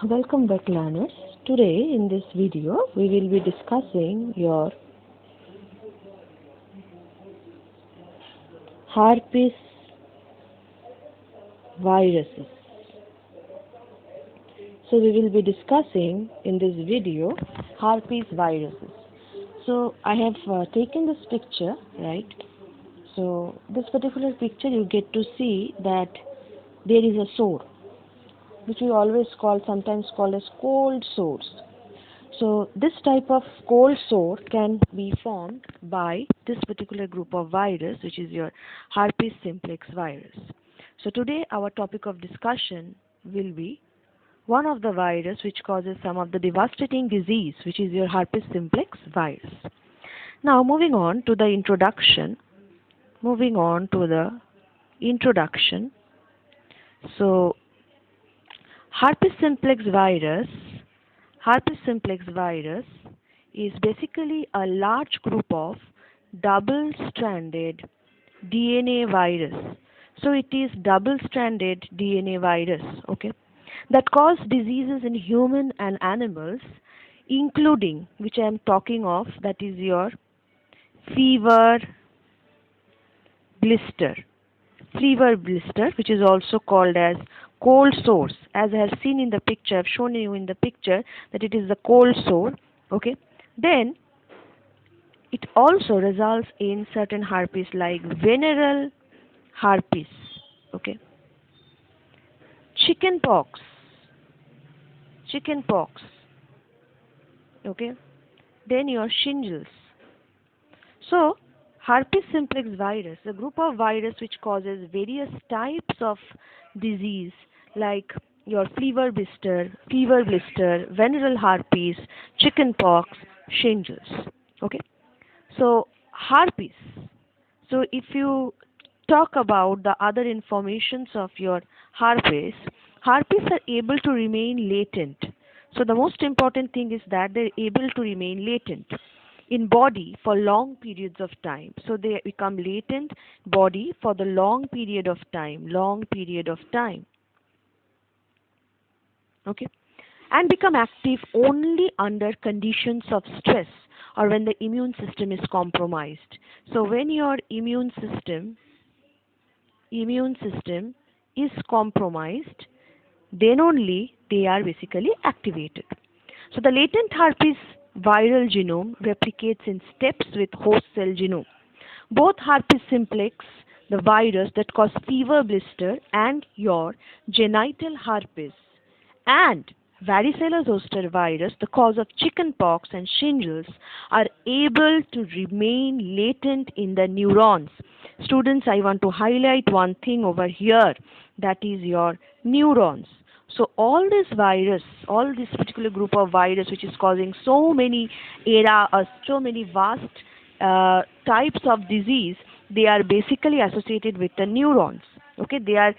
Welcome back, learners. Today in this video we will be discussing your herpes viruses. So we will be discussing in this video herpes viruses. So I have taken this picture, right? So this particular picture you get to see that there is a sore, which we always sometimes call as cold sores. So this type of cold sore can be formed by this particular group of virus, which is your herpes simplex virus. So today our topic of discussion will be one of the virus which causes some of the devastating disease, which is your herpes simplex virus. Now moving on to the introduction. So herpes simplex virus is basically a large group of double-stranded DNA virus. So it is double-stranded DNA virus, okay, that cause diseases in human and animals, including, which I am talking of, that is your fever blister. Fever blister, which is also called as cold sores, as I have seen in the picture. I've shown you in the picture that it is the cold sore, okay. Then it also results in certain herpes like venereal herpes, okay, chickenpox, okay, then your shingles. So herpes simplex virus, a group of virus which causes various types of disease like your fever blister, venereal herpes, chickenpox, shingles. Okay. So herpes. So if you talk about the other informations of your herpes are able to remain latent. So the most important thing is that they're able to remain latent in body for long periods of time. So they become latent body for the long period of time. Okay, and become active only under conditions of stress or when the immune system is compromised. So when your immune system is compromised, then only they are basically activated. So the latent herpes viral genome replicates in steps with host cell genome. Both herpes simplex, the virus that cause fever blister, and your genital herpes, and varicella zoster virus, the cause of chickenpox and shingles, are able to remain latent in the neurons. Students, I want to highlight one thing over here, that is your neurons. So all this particular group of virus which is causing so many so many vast types of disease, they are basically associated with the neurons. Okay, they are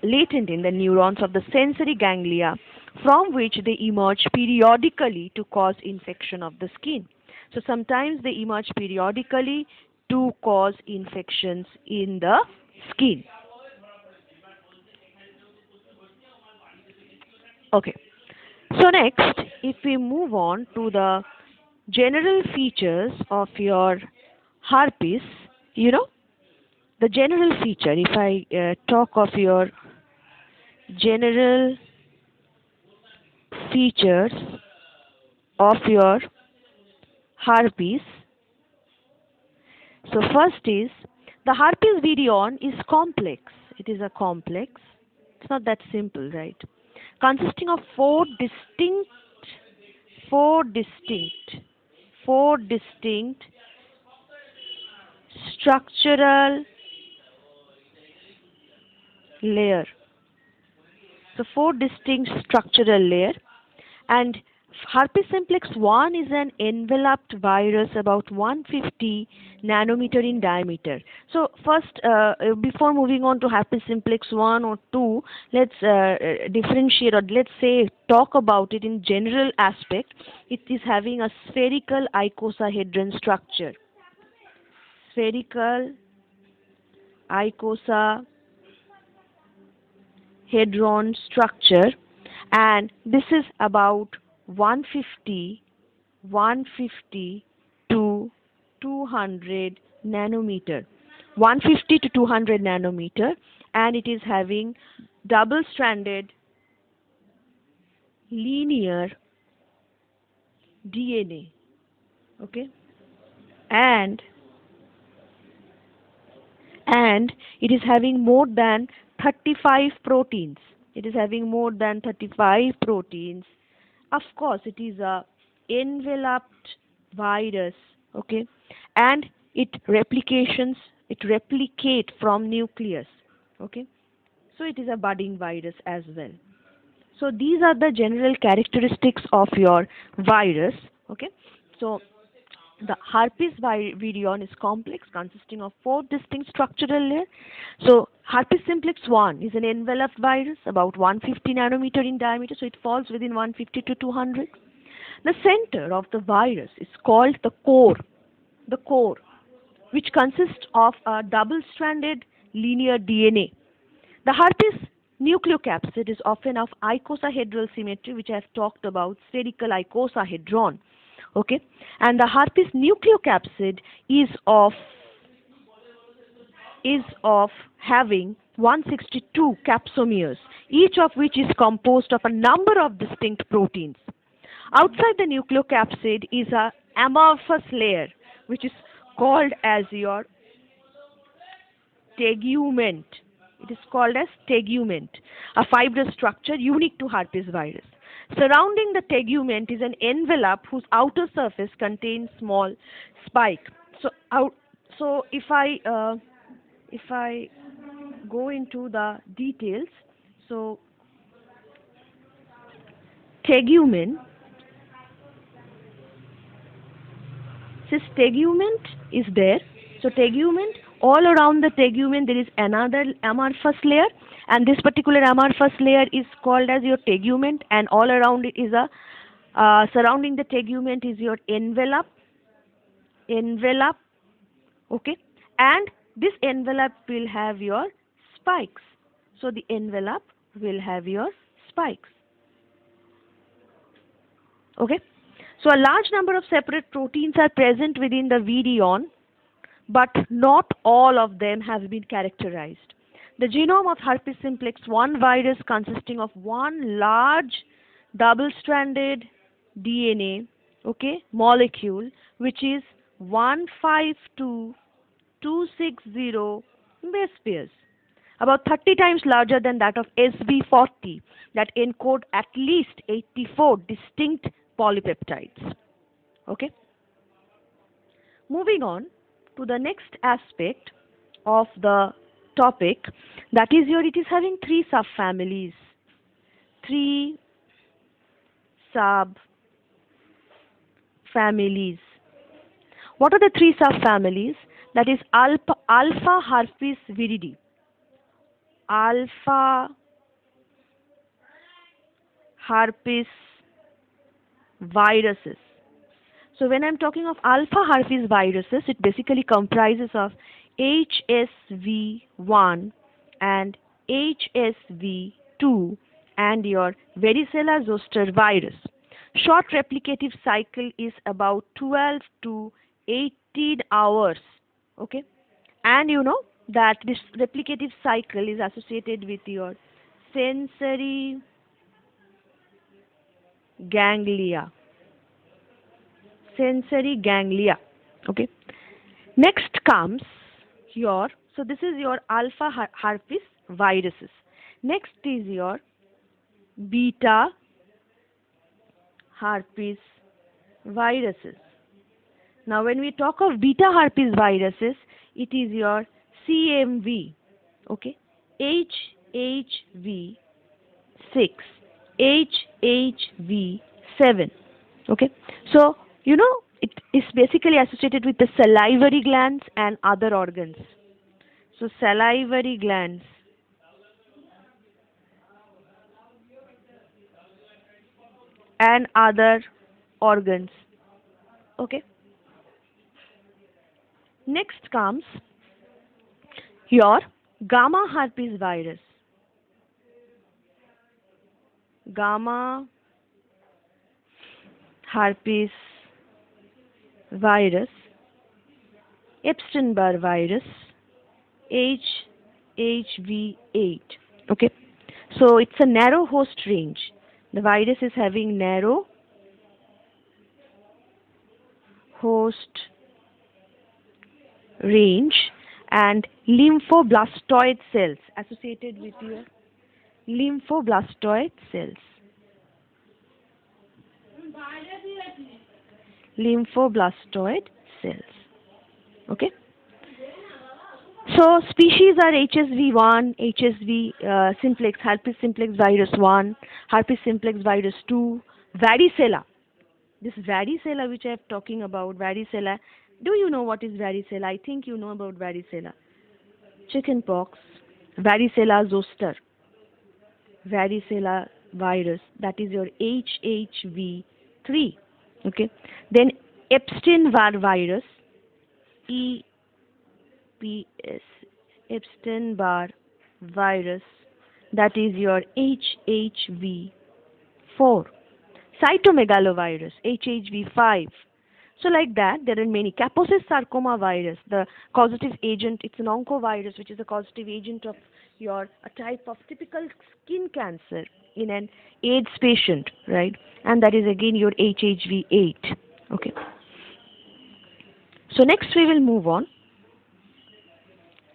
latent in the neurons of the sensory ganglia, from which they emerge periodically to cause infection of the skin. So sometimes they emerge periodically to cause infections in the skin. Okay. So next, if we move on to the general features of your herpes, the general feature, if I talk of your general features of your herpes, so first is the herpes virion is complex. It is a complex. It's not that simple, right? Consisting of four distinct structural layer. So four distinct structural layer, and herpes simplex 1 is an enveloped virus about 150 nanometer in diameter. So first, before moving on to herpes simplex 1 or 2, let's differentiate, or let's say talk about it in general aspect. It is having a spherical icosahedron structure. Spherical icosahedron structure, and this is about 150 to 200 nanometer. 150 to 200 nanometer, and it is having double-stranded linear DNA. Okay, and it is having more than 35 proteins. It is having more than 35 proteins. Of course, it is a enveloped virus. Okay, and it replicate from nucleus. Okay, so it is a budding virus as well. So these are the general characteristics of your virus. Okay, so the herpes virion is complex, consisting of 4 distinct structural layers. So herpes simplex 1 is an enveloped virus about 150 nanometer in diameter, so it falls within 150 to 200. The center of the virus is called the core, which consists of a double-stranded linear DNA. The herpes nucleocapsid is often of icosahedral symmetry, which I have talked about, spherical icosahedron. Okay, and the herpes nucleocapsid is of having 162 capsomeres, each of which is composed of a number of distinct proteins. Outside the nucleocapsid is a amorphous layer, which is called as your tegument. It is called as tegument, a fibrous structure unique to herpes virus. Surrounding the tegument is an envelope whose outer surface contains small spike. So if I go into the details, so tegument, this tegument is there. So tegument, all around the tegument there is another amorphous layer, and this particular amorphous layer is called as your tegument, and all around it is a surrounding the tegument is your envelope. Okay, and this envelope will have your spikes. So the envelope will have your spikes. Okay, so a large number of separate proteins are present within the virion, but not all of them have been characterized. The genome of herpes simplex 1 virus consisting of one large double-stranded DNA, okay, molecule, which is 152,260 base pairs, about 30 times larger than that of SV40, that encode at least 84 distinct polypeptides. Okay. Moving on to the next aspect of the topic, that is it is having 3 subfamilies. 3 subfamilies. What are the 3 subfamilies? That is alpha herpes viridi, alpha herpes viruses. So when I'm talking of alpha herpes viruses, it basically comprises of HSV1 and HSV2 and your varicella zoster virus. Short replicative cycle is about 12 to 18 hours. Okay, and you know that this replicative cycle is associated with your sensory ganglia. Okay, next comes your, so this is your alpha herpes viruses. Next is your beta herpes viruses. Now when we talk of beta herpes viruses, it is your CMV, okay, HHV6, HHV7, okay. So you know it is basically associated with the salivary glands and other organs. So salivary glands and other organs. Okay. Next comes your gamma herpes virus. gamma herpes virus, Epstein-Barr virus, HHV8. Okay, so it's a narrow host range. The virus is having narrow host range and lymphoblastoid cells associated with your lymphoblastoid cells. Lymphoblastoid cells. Okay. So species are HSV1, HSV simplex, herpes simplex virus 1, herpes simplex virus 2, varicella. This varicella which I am talking about, varicella. Do you know what is varicella? I think you know about varicella. Chickenpox, varicella zoster, varicella virus, that is your HHV3. Okay. Then Epstein-Barr virus, EPS, Epstein-Barr virus, that is your HHV4. Cytomegalovirus, HHV5. So like that, there are many. Kaposis sarcoma virus, the causative agent, it's an oncovirus which is a causative agent of a type of typical skin cancer in an AIDS patient, right? And that is again your HHV8. Okay. So next we will move on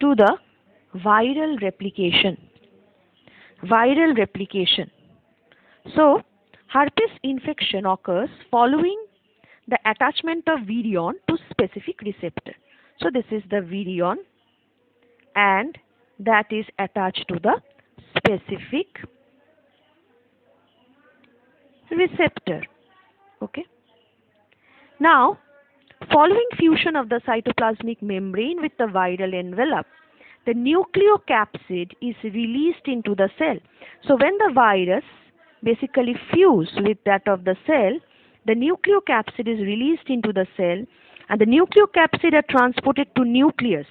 to the viral replication. Viral replication. So herpes infection occurs following the attachment of virion to specific receptor. So this is the virion and that is attached to the specific receptor. Okay. Now, following fusion of the cytoplasmic membrane with the viral envelope, the nucleocapsid is released into the cell. So when the virus basically fuse with that of the cell, the nucleocapsid is released into the cell and the nucleocapsid are transported to nucleus.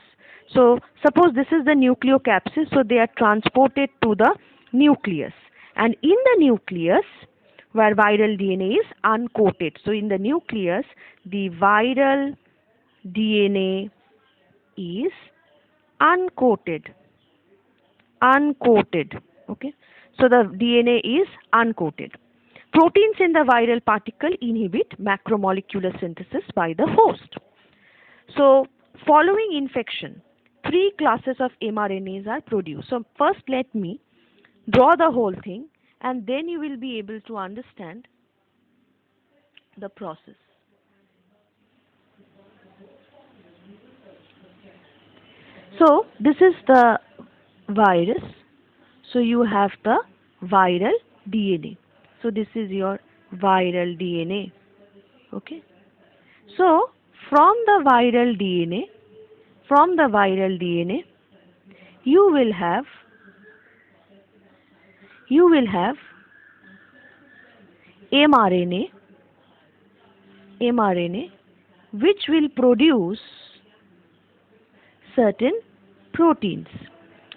So suppose this is the nucleocapsid, so they are transported to the nucleus, and in the nucleus where viral DNA is uncoated. So in the nucleus the viral DNA is uncoated. Okay, so the DNA is uncoated. Proteins in the viral particle inhibit macromolecular synthesis by the host. So following infection, 3 classes of mRNAs are produced. So first let me draw the whole thing and then you will be able to understand the process. So this is the virus. So you have the viral DNA. So this is your viral DNA. Okay. So from the viral DNA, you will have mRNA which will produce certain proteins.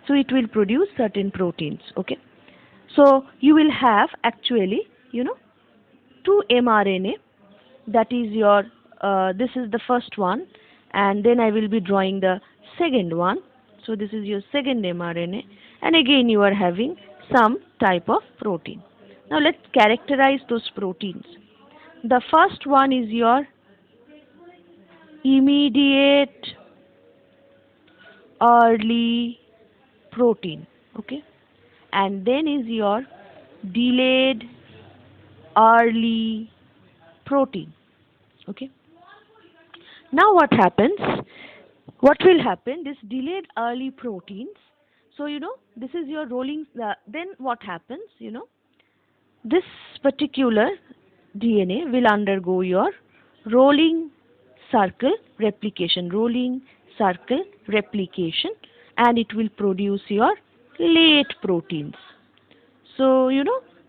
So it will produce certain proteins. Okay. So you will have actually 2 mRNA, that is your this is the first one, and then I will be drawing the second one. So this is your second mRNA, and again you are having some type of protein. Now let's characterize those proteins. The first one is your immediate early protein. Okay, and then is your delayed early protein. Okay. Now what happens? What will happen? This delayed early proteins. So this is your rolling. Then what happens? This particular DNA will undergo your rolling circle replication. And it will produce your late proteins. So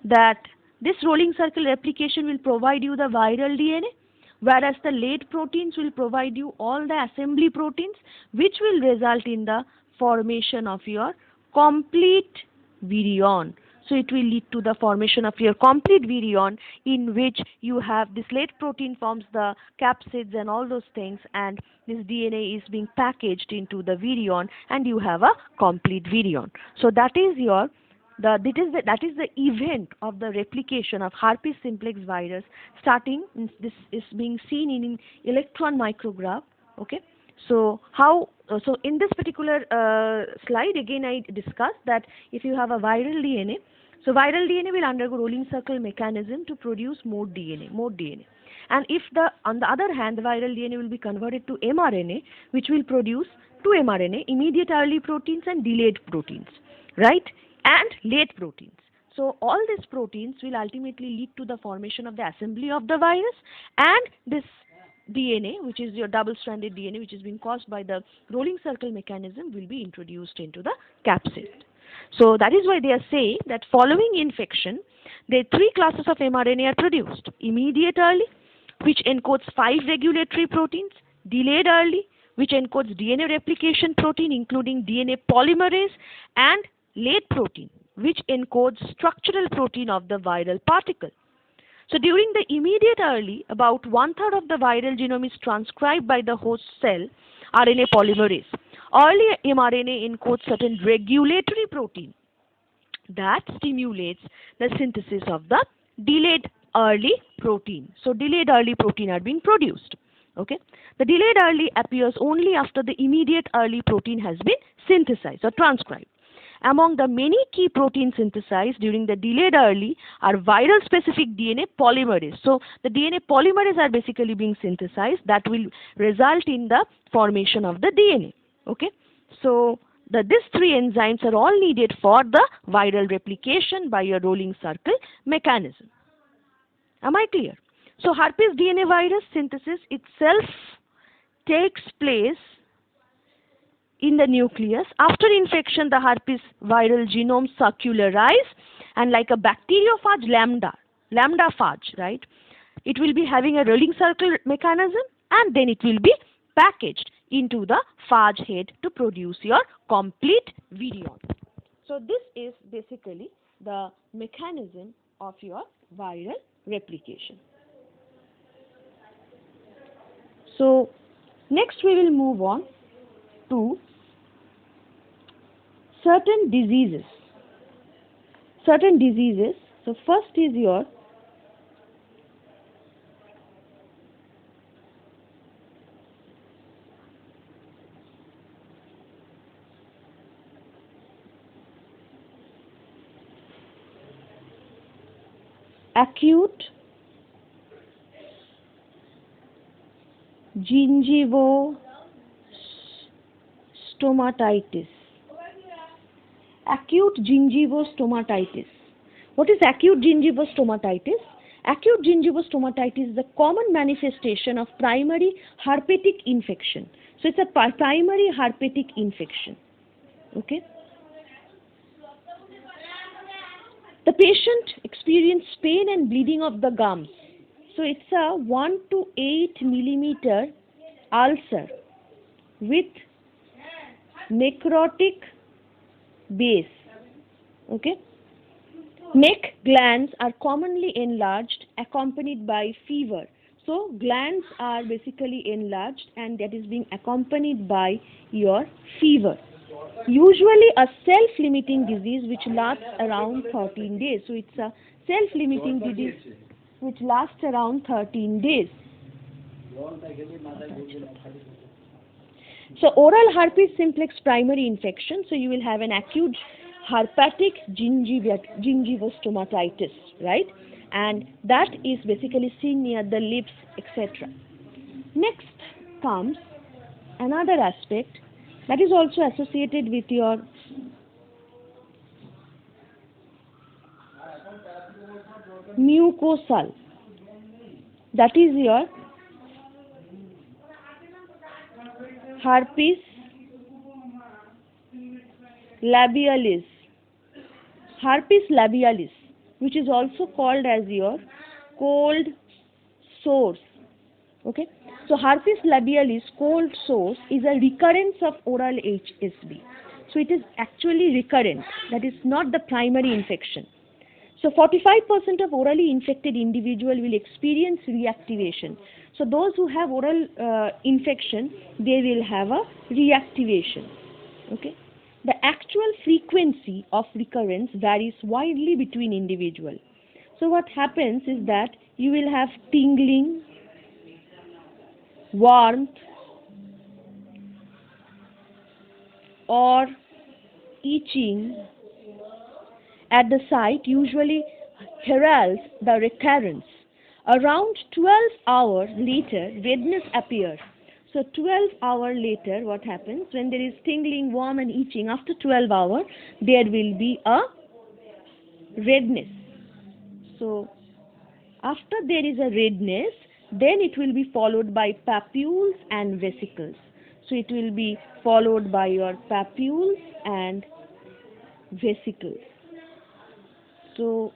that this rolling circle replication will provide you the viral DNA, whereas the late proteins will provide you all the assembly proteins, which will result in the formation of your complete virion. So it will lead to the formation of your complete virion, in which you have this late protein forms the capsids and all those things, and this DNA is being packaged into the virion, and you have a complete virion. So that is that is the event of the replication of herpes simplex virus. Starting this is being seen in electron micrograph. Okay, so so in this particular slide again I discussed that if you have a viral DNA, so viral DNA will undergo rolling circle mechanism to produce more DNA. And if on the other hand the viral DNA will be converted to mRNA, which will produce two mRNA, immediate early proteins and delayed proteins, right? And late proteins. So all these proteins will ultimately lead to the formation of the assembly of the virus, and this DNA, which is your double-stranded DNA, which is being caused by the rolling circle mechanism, will be introduced into the capsid. So that is why they are saying that following infection, the three classes of mRNA are produced: immediate early, which encodes 5 regulatory proteins; delayed early, which encodes DNA replication protein including DNA polymerase; and late protein, which encodes structural protein of the viral particle. So during the immediate early, about 1/3 of the viral genome is transcribed by the host cell RNA polymerase. Early mRNA encodes certain regulatory protein that stimulates the synthesis of the delayed early protein. So delayed early protein are being produced. Okay, the delayed early appears only after the immediate early protein has been synthesized or transcribed. Among the many key proteins synthesized during the delayed early are viral specific DNA polymerase. So the DNA polymerase are basically being synthesized that will result in the formation of the DNA. Okay, so these three enzymes are all needed for the viral replication by a rolling circle mechanism. Am I clear? So herpes DNA virus synthesis itself takes place in the nucleus. After infection, the herpes viral genome circularize, and like a bacteriophage lambda-phage, right? It will be having a rolling circle mechanism, and then it will be packaged into the phage head to produce your complete virion. So this is basically the mechanism of your viral replication. So next we will move on to certain diseases. So first is your acute gingivostomatitis. Acute gingivostomatitis. What is acute gingivostomatitis? Acute gingivostomatitis is a common manifestation of primary herpetic infection. So it's a primary herpetic infection. Okay. The patient experiences pain and bleeding of the gums. So it's a 1 to 8 millimeter ulcer with necrotic base. Okay. Neck glands are commonly enlarged, accompanied by fever. So glands are basically enlarged, and that is being accompanied by your fever. Usually a self-limiting disease which lasts around 13 days. So it's a self-limiting disease which lasts around 13 days. So oral herpes simplex primary infection. So you will have an acute herpetic gingivostomatitis, right? And that is basically seen near the lips, etc. Next comes another aspect that is also associated with your mucosal. That is your herpes labialis. Herpes labialis, which is also called as your cold sores. Okay. So herpes labialis, cold sores, is a recurrence of oral HSV. So it is actually recurrent. That is not the primary infection. So 45% of orally infected individual will experience reactivation. So those who have oral infection, they will have a reactivation. Okay. The actual frequency of recurrence varies widely between individual. So what happens is that you will have tingling, warmth, or itching at the site usually heralds the recurrence. Around 12 hours later, redness appears. So 12 hours later, what happens? When there is tingling, warm and itching, after 12 hours, there will be a redness. So after there is a redness, then it will be followed by papules and vesicles. So it will be followed by your papules and vesicles. So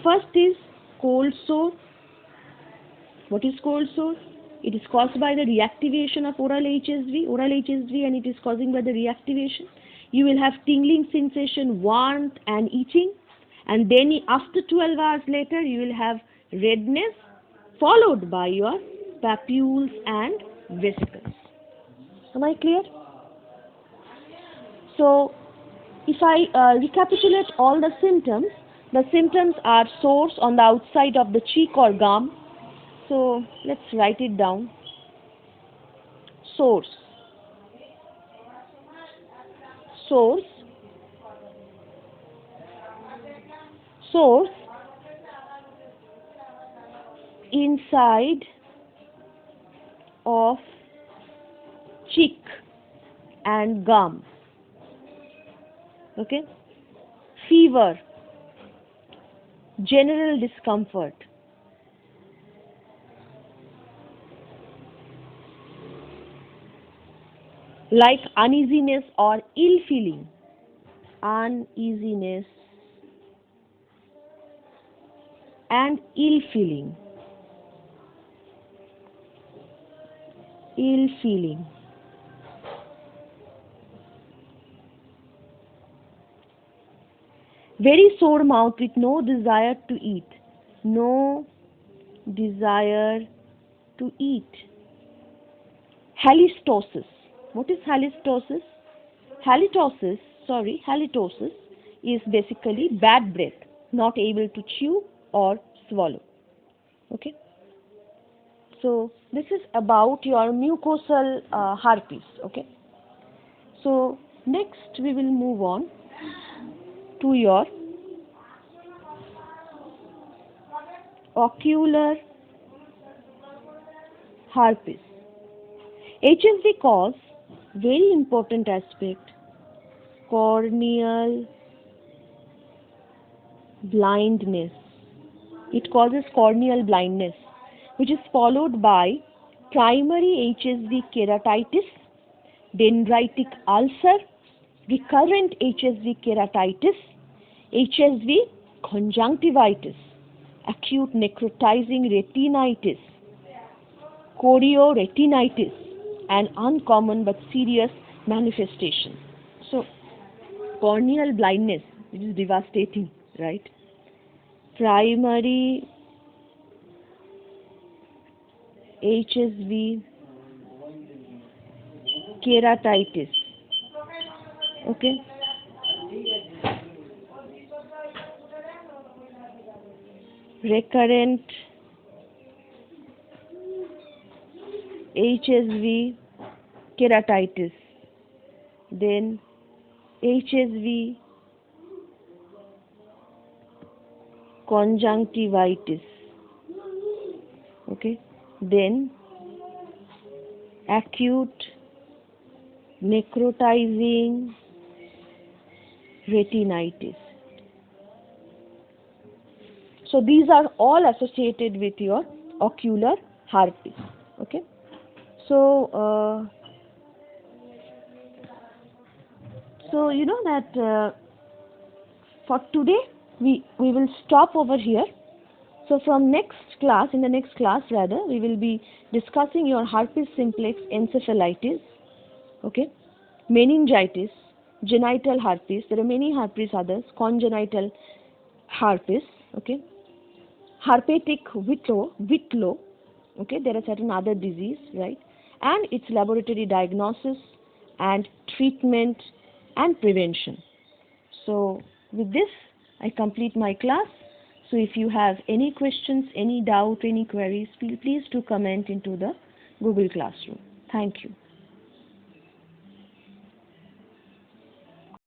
first is cold sore. What is cold sore? It is caused by the reactivation of oral HSV, and it is causing by the reactivation. You will have tingling sensation, warmth and itching, and then after 12 hours later you will have redness followed by your papules and vesicles. Am I clear? So if I recapitulate all the symptoms are sores on the outside of the cheek or gum. So let's write it down. Sores inside of cheek and gum. Okay. Fever, general discomfort, like uneasiness or ill feeling. Uneasiness and ill feeling. Very sore mouth with no desire to eat. Halitosis. What is halitosis? Halitosis is basically bad breath, not able to chew or swallow. Okay. So this is about your mucosal herpes. Okay. So next we will move on to your ocular herpes. HSV cause very important aspect, corneal blindness. It causes corneal blindness, which is followed by primary HSV keratitis, dendritic ulcer, recurrent HSV keratitis, HSV conjunctivitis, acute necrotizing retinitis, chorioretinitis, and uncommon but serious manifestation. So, corneal blindness, which is devastating, right? Primary HSV keratitis. Okay. Recurrent HSV keratitis, then HSV conjunctivitis, okay, then acute necrotizing retinitis. So these are all associated with your ocular herpes. Okay. So you know that for today we will stop over here. So from next class, in the next class rather, we will be discussing your herpes simplex encephalitis, okay, meningitis, genital herpes. There are many herpes others. Congenital herpes. Okay. Herpetic whitlow. Okay. There are certain other disease, right? And its laboratory diagnosis and treatment and prevention. So with this, I complete my class. So if you have any questions, any doubt, any queries, please do comment into the Google Classroom. Thank you.